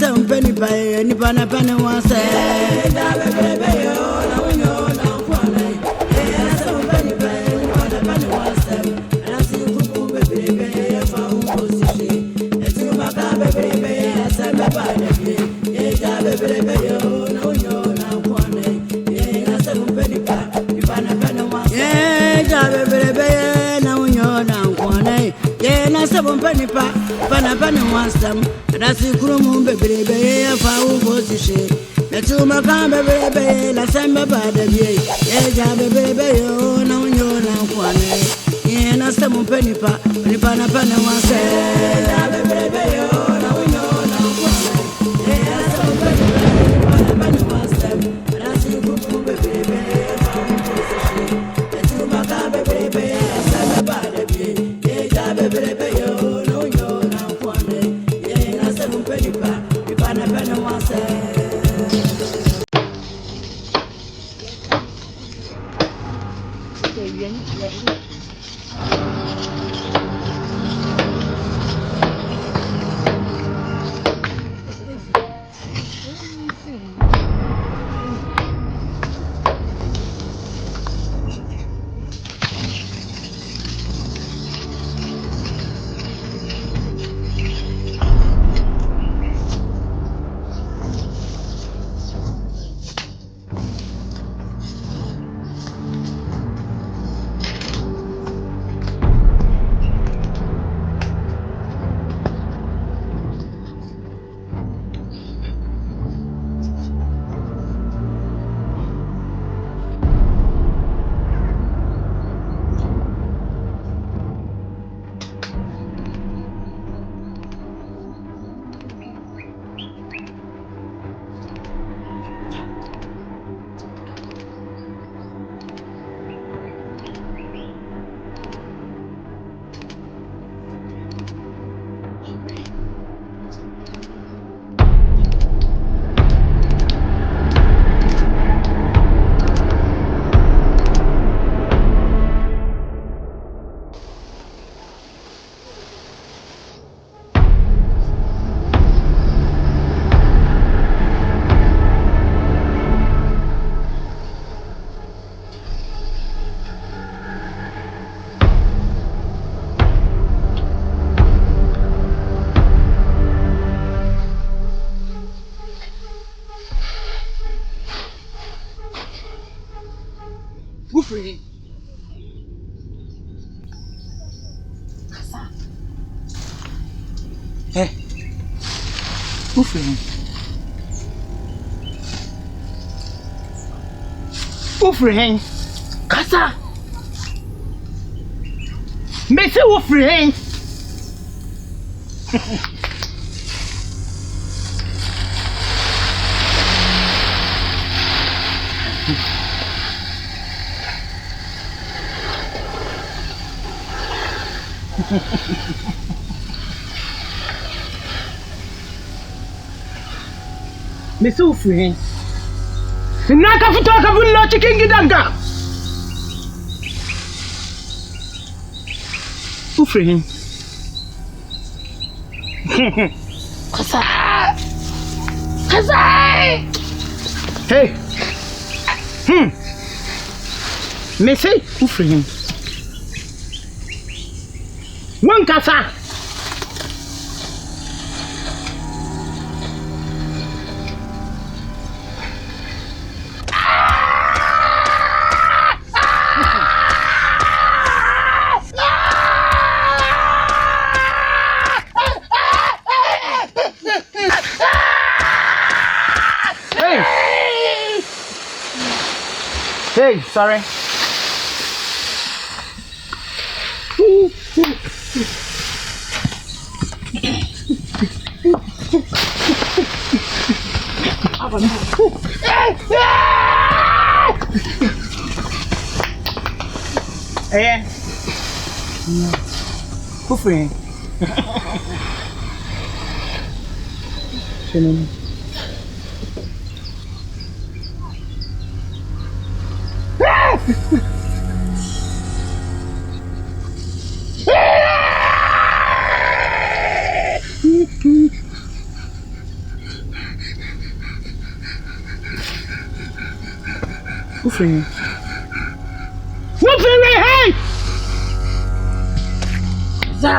Asem Mpenipa nipa na pane wase Asem Mpenipa nipa na pane wase Rasi kuku bebrebe fa position etu maka bebrebe Asem baba debi eja bebrebe yo na unyo na kwane Asem Mpenipa nipa na pane wase eja bebrebe na unyo na kwane Asem Mpenipa pana wasam rasi kurumu bebrebe fa position etu maka bebrebe la sembe bada bi eja bebrebe yo na unyo na kwane Asem Mpenipa nipa na pana wase eja bebrebe yo na unyo na kwane Asem Mpenipa nipa na pana wase rasi kurumu bebrebe fa position etu maka bebrebe la sembe bada bi eja bebrebe yo Dufie. Hey. Dufie. Dufie. Kasa. Mese Dufie. Mese Dufie. Naka futoka bulla chicken gidanga. Dufie. Kasa. Kasa. Hey. Mese Dufie. One kasa. Hey, sorry. Hey. Dufie. Ufiri. Ufiri, hey! Za.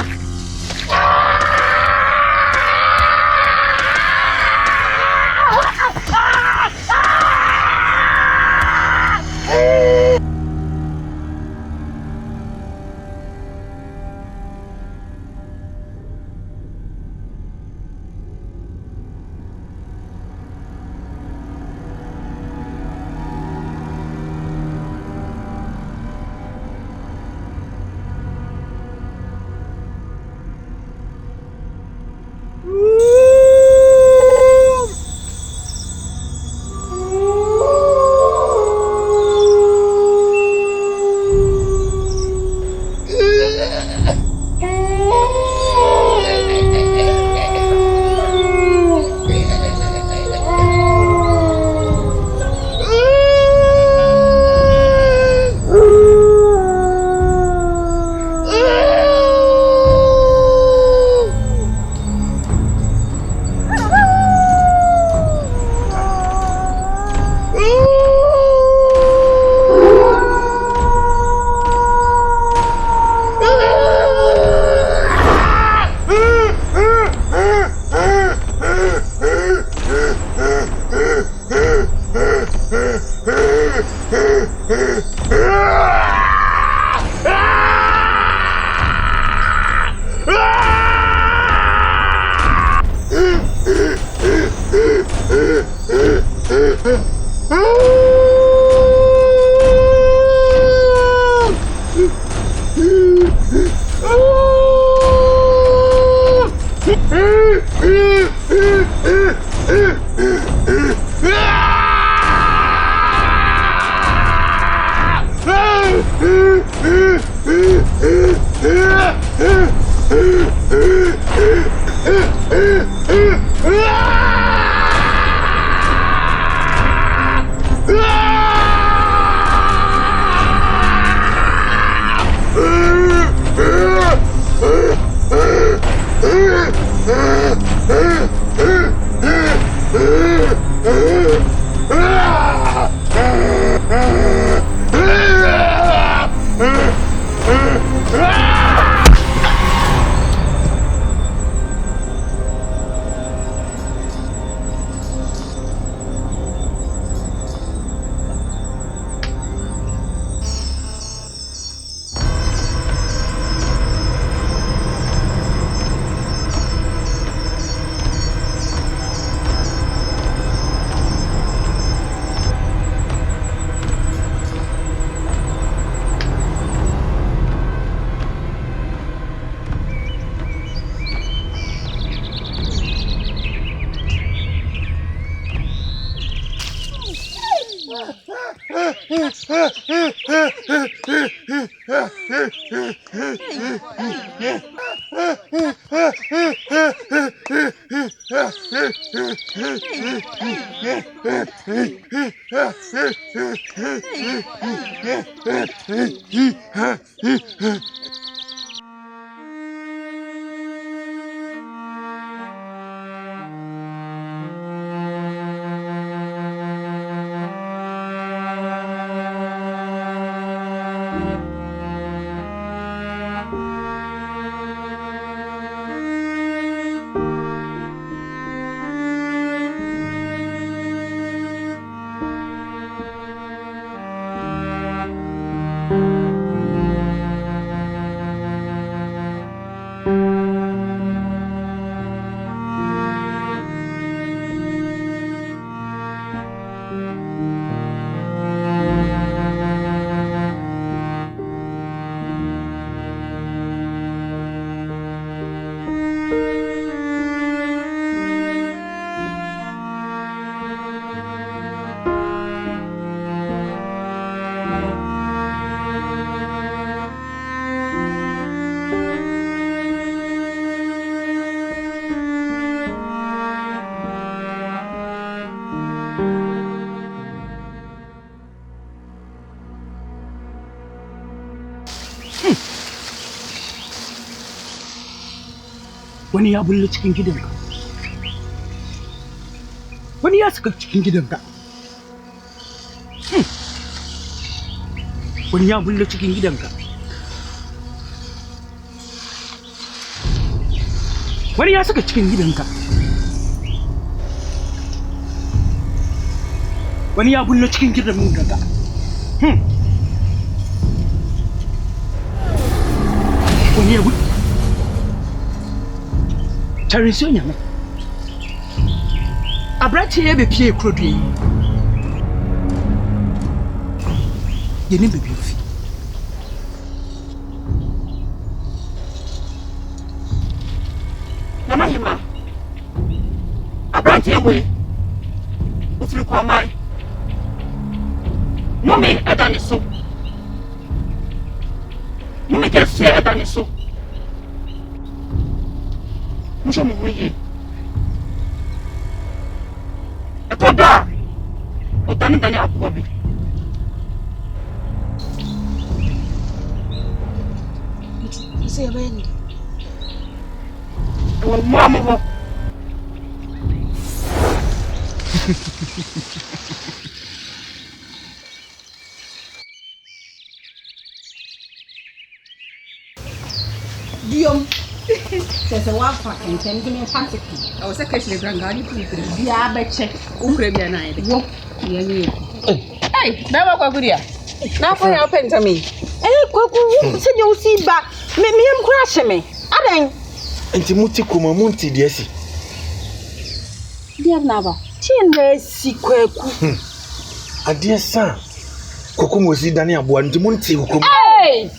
Wani ya bulle cikin gidanka. Wani ya saka cikin gidanka. Wani ya bullo cikin gidanka. Wani ya saka cikin gidanka. Wani ya bullo cikin gidanka. Wani ya bullo. Charisi onyame. Abrachi ya be pie krodui. Yeni be fi. Mama hima. Abrachi we. Utri kwa mai. Mami adani so. Mami kesi adani so. Musho muye. Etoda. Otani dani akobi. Say when. Mama. Diom. There's a walk for and 10 million party. I was a question grand guardian. Yeah, but check. Ukrainian night. Walk. Hey, never go good. Now for your pen to me. Hey, Kwaku, said you'll see back. Me am crash me. Aden. Entimuti kuma munti diesi. Dear Nava. Chin si Kwaku. Adia sa. Kwaku mosi dani abuwa ntimunti hukumu. Hey!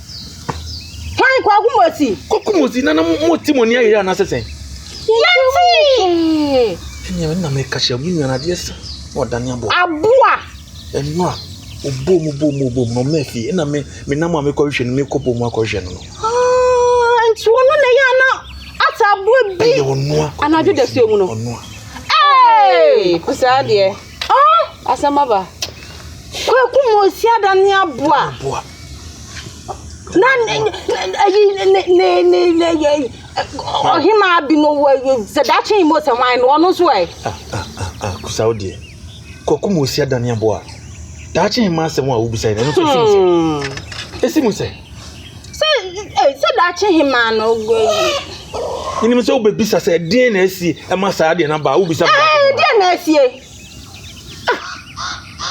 Why Kwaku mosi? Kwaku mosi nana moti moni ayira na sese. Yanti! Enya na mekashe obi na adia sa. Wa dani abuwa. Abuwa. Enwa. Obo no mefi. Ena me namu amekɔhwɛ no mekopo mu akɔhwɛ no. Nti wono na ya na ata abuwa bi. Onua. Anadwo da fie mu no. Onua. Hey! Kusa de. Asamaba. Kwaku mosi adani abuwa. Abuwa. Na ohima bi no zedachi mo se wan no no so e. Kusa odi. Kwaku mosi adani abuwa. Dachi ma se wa ubisa ina no so finse. Esimu se. Se dachi hima no go. Ni me se obebisa se den na esi e ma sa de na ba ubisa ba. Den na esi e.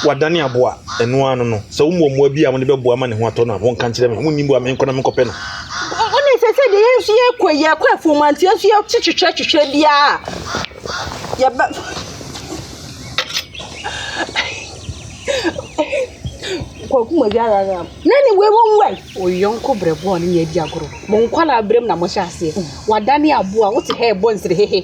Wadani aboa eno anu no se umomo bi am ne beboa ma ne ho ato na won kan kire me munni bo am enko na me kope no. Oni se de yensu ye kwafu manti yensu ye chichitwa bia. Ya ba Kwaku mo biara na ni we won wai oyonko brebo ne nya di agoro mo nkwala brem na mo hye ase wadane aboa wo te he bo nsire hehe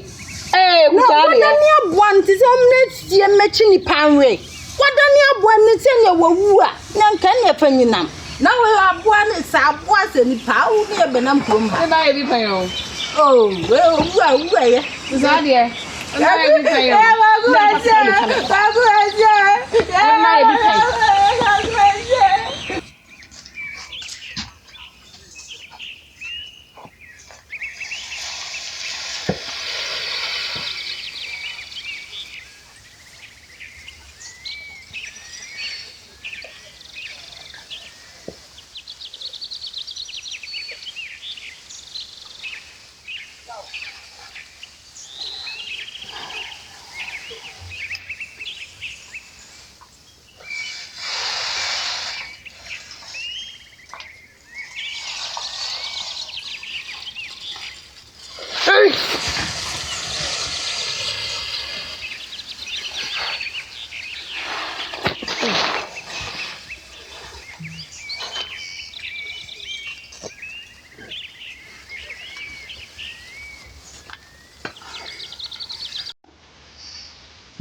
kusa ya wadane aboa nti se omne tie mechi ni panwe wadane aboa ne se ne wawu a na nka ne fanyinam na we aboa ne sa aboa se ni pa wo ne benam krom ha na ye bi pan yo we owu a ye kusa de na ye bi pan yo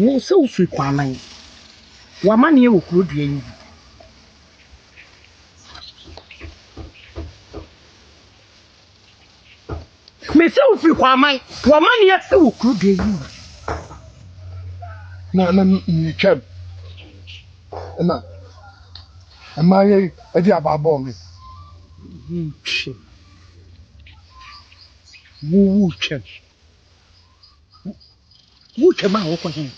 Wo se wo fi kwaman. Wa mane wo krodua yi. Me se wo fi kwaman. Wa mane se wo krodua yi. Na ni chem. Na amaye edi ababo mi. Chem. Wo chem. Wo chem a wo ko hen.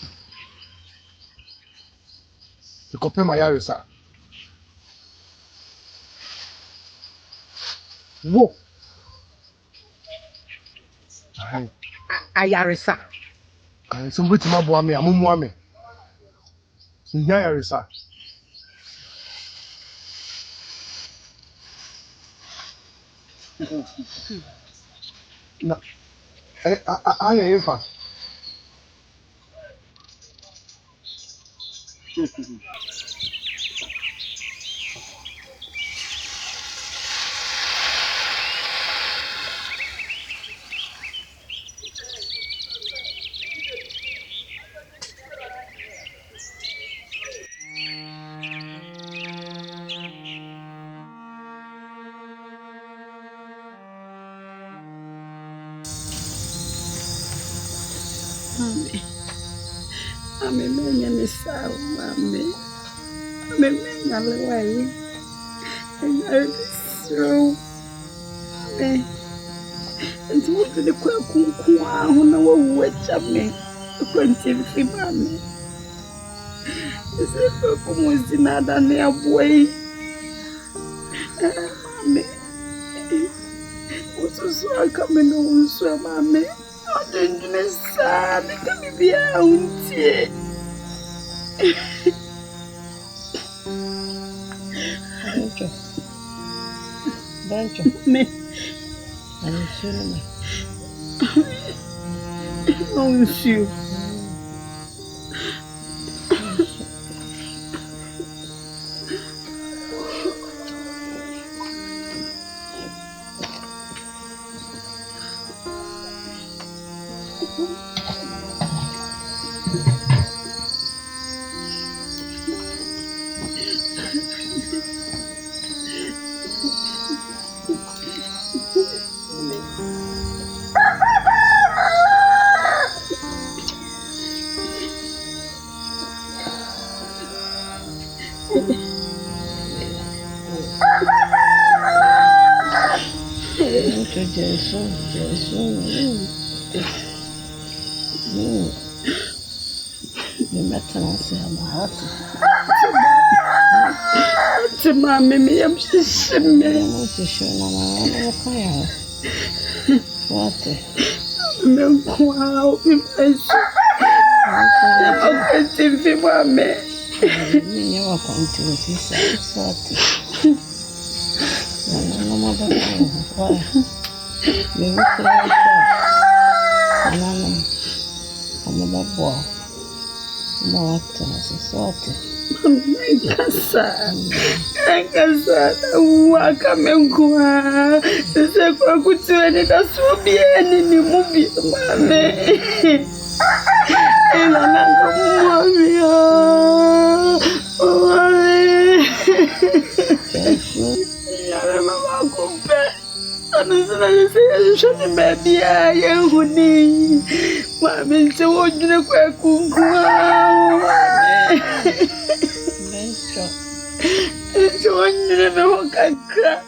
Ikope mayaresa. Wo. Ahe. Ayaresa. So which my boy me amumu me. Nya yaresa. Na I fa. Mami, menya ni sawa, mami. Mami, menya lewai. Menya ni sawa. Mami. Nti wutu ni kwa kunkuwa, huna wawacha me. Kwa ntimfi, mami. Nisi kwa kumuzi na Adani ya buwei. Mami. Ususu akameno unsua, mami. Adendune sana kabibia untie. Bencho. Me. Anishuni. Unsio. Mami, me am shishime. What? Me kwa upipesu. Ako timfi mame. Me yawa kontinenti swati. Na mama bako. Me wukra kwa. Na mama babo. Ma wata swati. Kasa waka mengwa sese kwa kutueni tasubieni ni mubi mame ila nanga mami yare mama kumpe anasema sese baby ya huni mami nse wojune kwa kunkwa Johnny no kaka.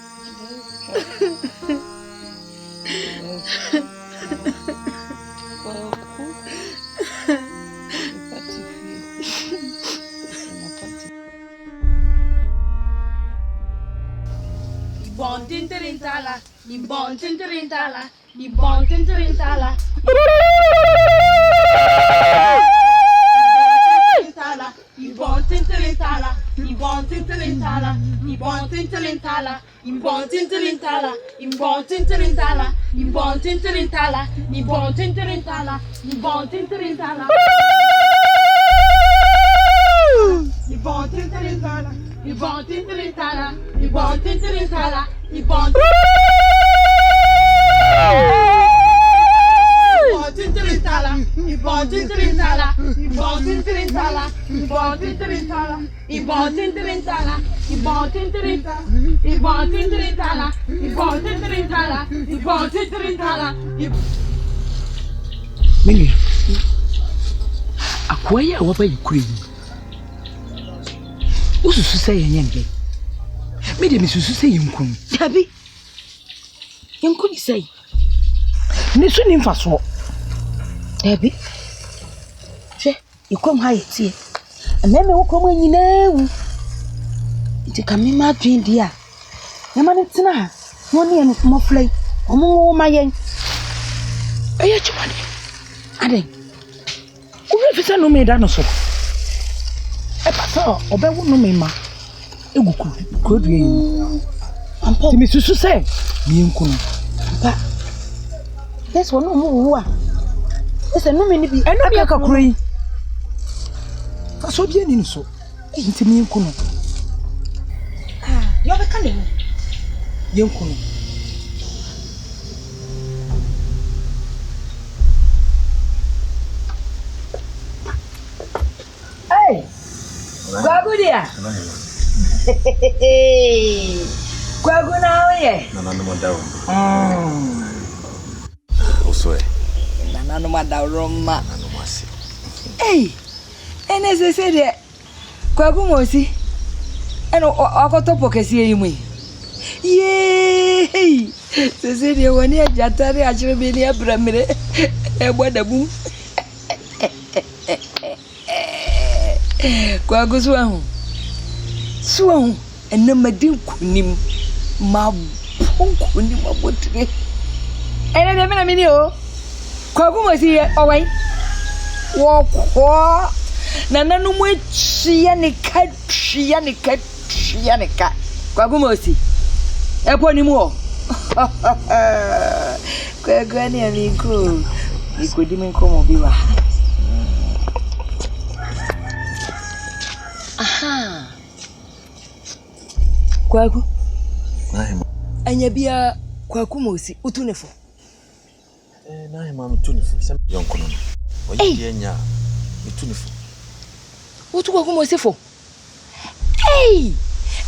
Ibon tinterintala, ibon tinterintala, ibon tinterintala. Ibon tinterintala, ibon tinterintala, ibon tinterintala, ibon tinterintala, ibon tinterintala, ibon tinterintala, ibon tinterintala, ibon tinterintala. Ibon tinterintala, ibon tinterintala, ibon tinterintala, ibon tinterintala, ibon tinterintala, ibon tinterintala, ibon tinterintala, ibon tinterintala, ibon tinterintala, ibon tinterintala, ibon tinterintala, ibon tinterintala. Mimi. Akwaya waba yikuri. Ususu say yende. Me de misusu say yinkum. Tabi. Yinkum say. Ne so ni mfaso. Tabi. Hwe, ikom ha yetie. Ememe wokom anyina wu. Nti kamema dwen dia. Nyama ne tena ha. Money and more fly. Oh, my yen. Aye, chumani. Aden. Ufisa no me dano so. E pasa obe wo no me ma. Eguku. Kodwe. Ampa. Ti me susu se. Mi enku no. Ampa. Yes, one no wo a. Ese no me ni bi. Eno bi akakuro yi. Fa so bi ani so. Nti mi enku no. Ah, yo be kan dem. Yenku no. Hey. Kwagu dia. Kwagu na oye. Na no madawo. Oso e. Na no madawo ma. Na no mase. Hey. Ene se de kwagu mosi. Eno akotopo kesi yi mu. Yay! Se de woni ajatare achire bi ni abramire. E bodabu. Kwagu suahu enamadin kunim ma ponkunim abotre ene de me na mini o kwagu mosi owai wo ko na nanu mu achia ne ka kwagu mosi epo ni mu o kwagu ani amigo ikodi me nkomo bi wa. Aha. Kwaku. Nahima. Anya bia kwaku mosi utunefo. Nahima mutunefo. Sem yonko no. Oyi de anya mutunefo. Utu kwaku mosi fo. Hey!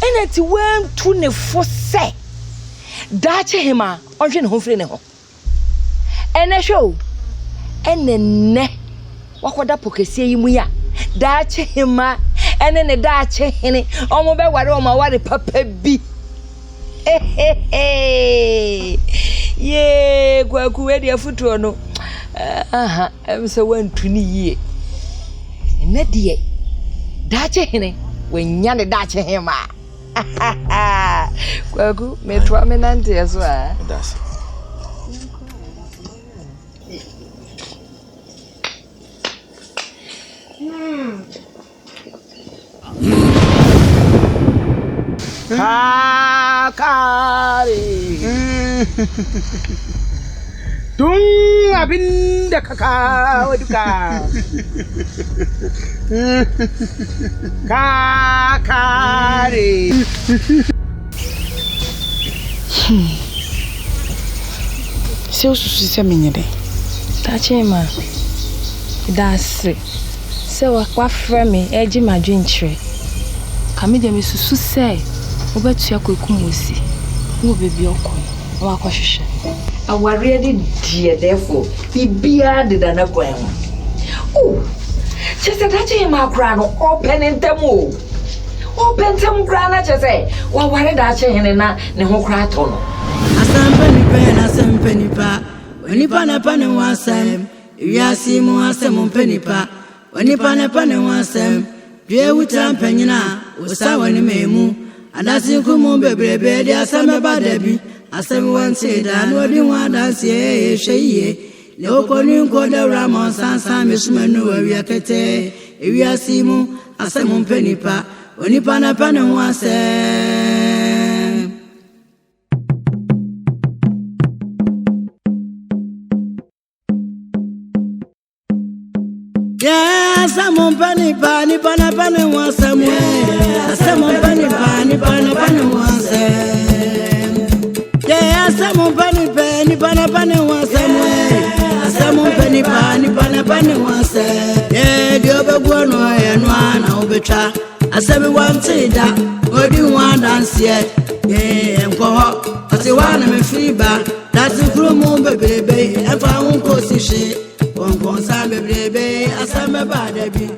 Ena ti wan tunefo se. Dache hima onhwe ne ho fire ne ho. Ene show. Enenne. Wakoda pokesie yi mu ya. Dache hima ene ne dache hene omo be ware o ma ware papa bi ye kwaku we de afuto no aha em se wantuni yie ene de dache hene wanya ne dache hema kwaku metwa menante yaso a That's Kakari Tung abinda kakao duka Kakari Se ususu se menyede Tachema Dase Se wa frame eji madwinchire Kame de me susu se obetu yakweku mosi wo bebi okon wa akwahwehwe aware de die therefore bibia de dana kwan oh chese dache ma kra no open ntem kra na chese wa ware dache hene na ne ho kra to no Asem Mpenipa onipa na pa ne wasem wiase mu Asem Mpenipa onipa na pa ne wasem dwe wuta mpanyina osawa ne memu adasi kumu bebrebe de asame badabi asame wanse da no di wa danse hweye le okoni nko da ramon sansan mesumanu awia kete ewiase mu Asem Mpenipa onipa na pa ne wasem Asem Mpenipa ni pana pana wasem Asem Mpenipa ni pana pana wasem Asem Mpenipa ni pana pana wasem Asem Mpenipa ni pana pana wasem dio begwo no ye no ana obetwa Asem wantida odi wa danse enko ho ati wa na me fiba dati krumu bebrebe efa unko sihye Konsa bebrebe asame badabi